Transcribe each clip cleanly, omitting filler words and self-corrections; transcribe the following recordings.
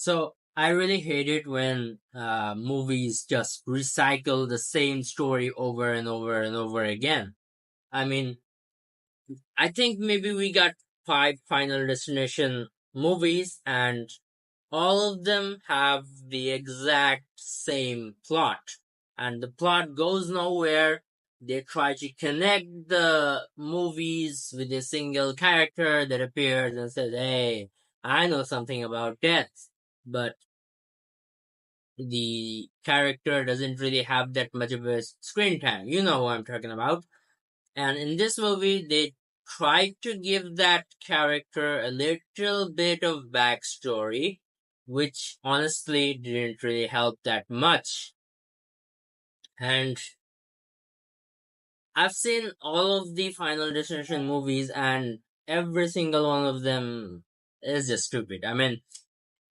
So I really hate it when movies just recycle the same story over and over and over again. I mean, I think maybe we got five Final Destination movies, and all of them have the exact same plot. And the plot goes nowhere. They try to connect the movies with a single character that appears and says, hey, I know something about death. But the character doesn't really have that much of a screen time. You know who I'm talking about. And in this movie, they tried to give that character a little bit of backstory, which honestly didn't really help that much. And I've seen all of the Final Destination movies, and every single one of them is just stupid. I mean,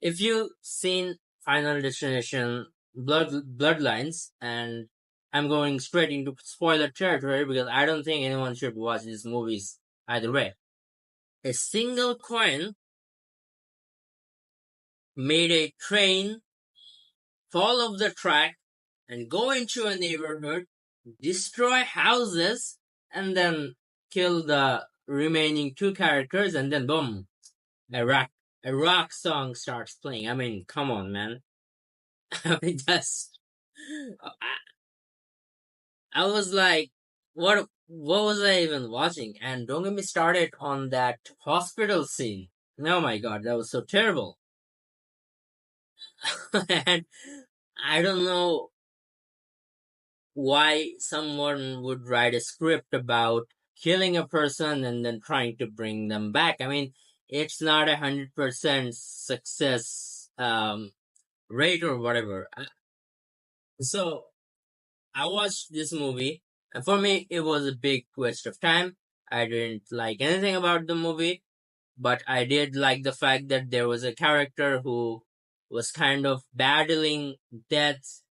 if you've seen Final Destination Bloodlines, and I'm going straight into spoiler territory because I don't think anyone should watch these movies either way. A single coin made a train fall off the track and go into a neighborhood, destroy houses, and then kill the remaining two characters, and then boom, a rock song starts playing. I mean, come on, man. I mean, I was like, what was I even watching? And don't get me started on that hospital scene. Oh my god, that was so terrible. And I don't know why someone would write a script about killing a person and then trying to bring them back. I mean, it's not 100% success rate or whatever. So I watched this movie, and for me, it was a big waste of time. I didn't like anything about the movie, but I did like the fact that there was a character who was kind of battling death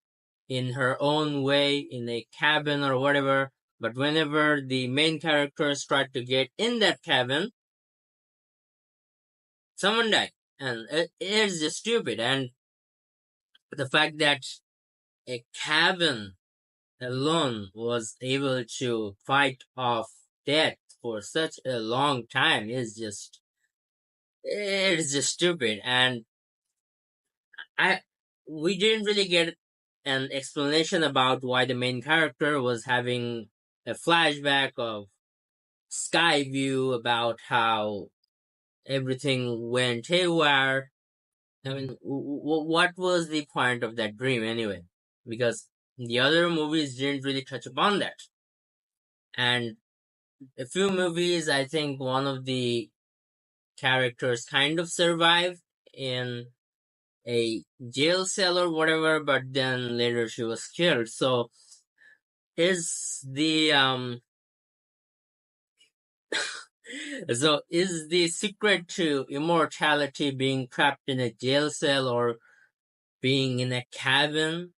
in her own way in a cabin or whatever. But whenever the main characters tried to get in that cabin, someone died. And it is just stupid. And the fact that a cabin alone was able to fight off death for such a long time is just, it's just stupid. And I we didn't really get an explanation about why the main character was having a flashback of sky view about how everything went haywire. I mean, what was the point of that dream anyway? Because the other movies didn't really touch upon that. And a few movies, I think one of the characters kind of survived in a jail cell or whatever, but then later she was killed. So is the is the secret to immortality being trapped in a jail cell or being in a cabin?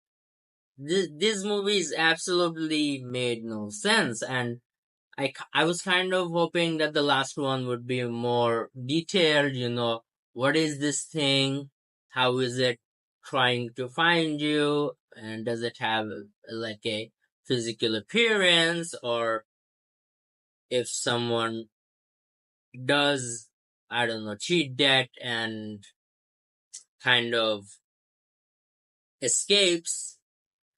These movies absolutely made no sense, and I was kind of hoping that the last one would be more detailed. What is this thing? How is it trying to find you? And does it have like a physical appearance? Or if someone does, I don't know, cheat debt and kind of escapes,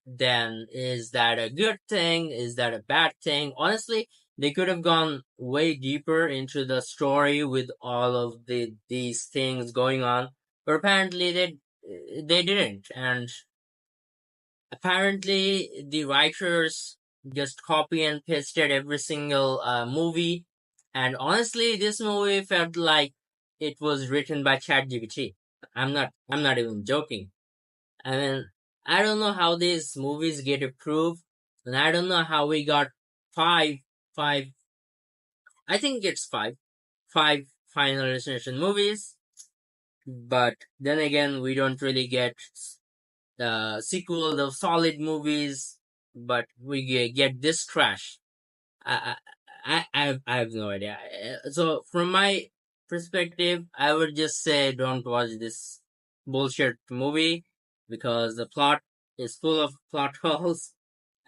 then is that a good thing? Is that a bad thing? Honestly, they could have gone way deeper into the story with all of these things going on, but apparently they didn't. And apparently the writers just copy and pasted every single movie. And honestly, this movie felt like it was written by ChatGPT. I'm not even joking. I mean, I don't know how these movies get approved, and I don't know how we got five, five. I think it's five Final Destination movies. But then again, we don't really get the sequel of solid movies, but we get this trash. I I have no idea. So from my perspective, I would just say don't watch this bullshit movie because the plot is full of plot holes,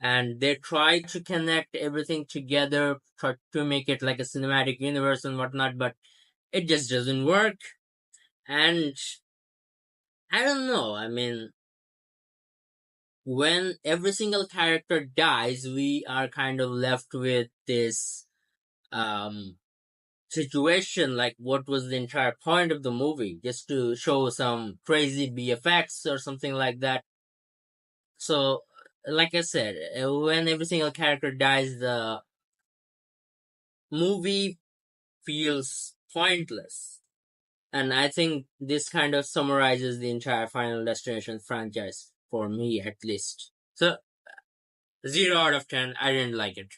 and they try to connect everything together, try to make it like a cinematic universe and whatnot, but it just doesn't work. And I don't know. I mean, when every single character dies, we are kind of left with this um situation like what was the entire point of the movie, just to show some crazy BFX or something like that. So like I said, when every single character dies, the movie feels pointless. And I think this kind of summarizes the entire Final Destination franchise for me, at least. So 0 out of 10, I didn't like it.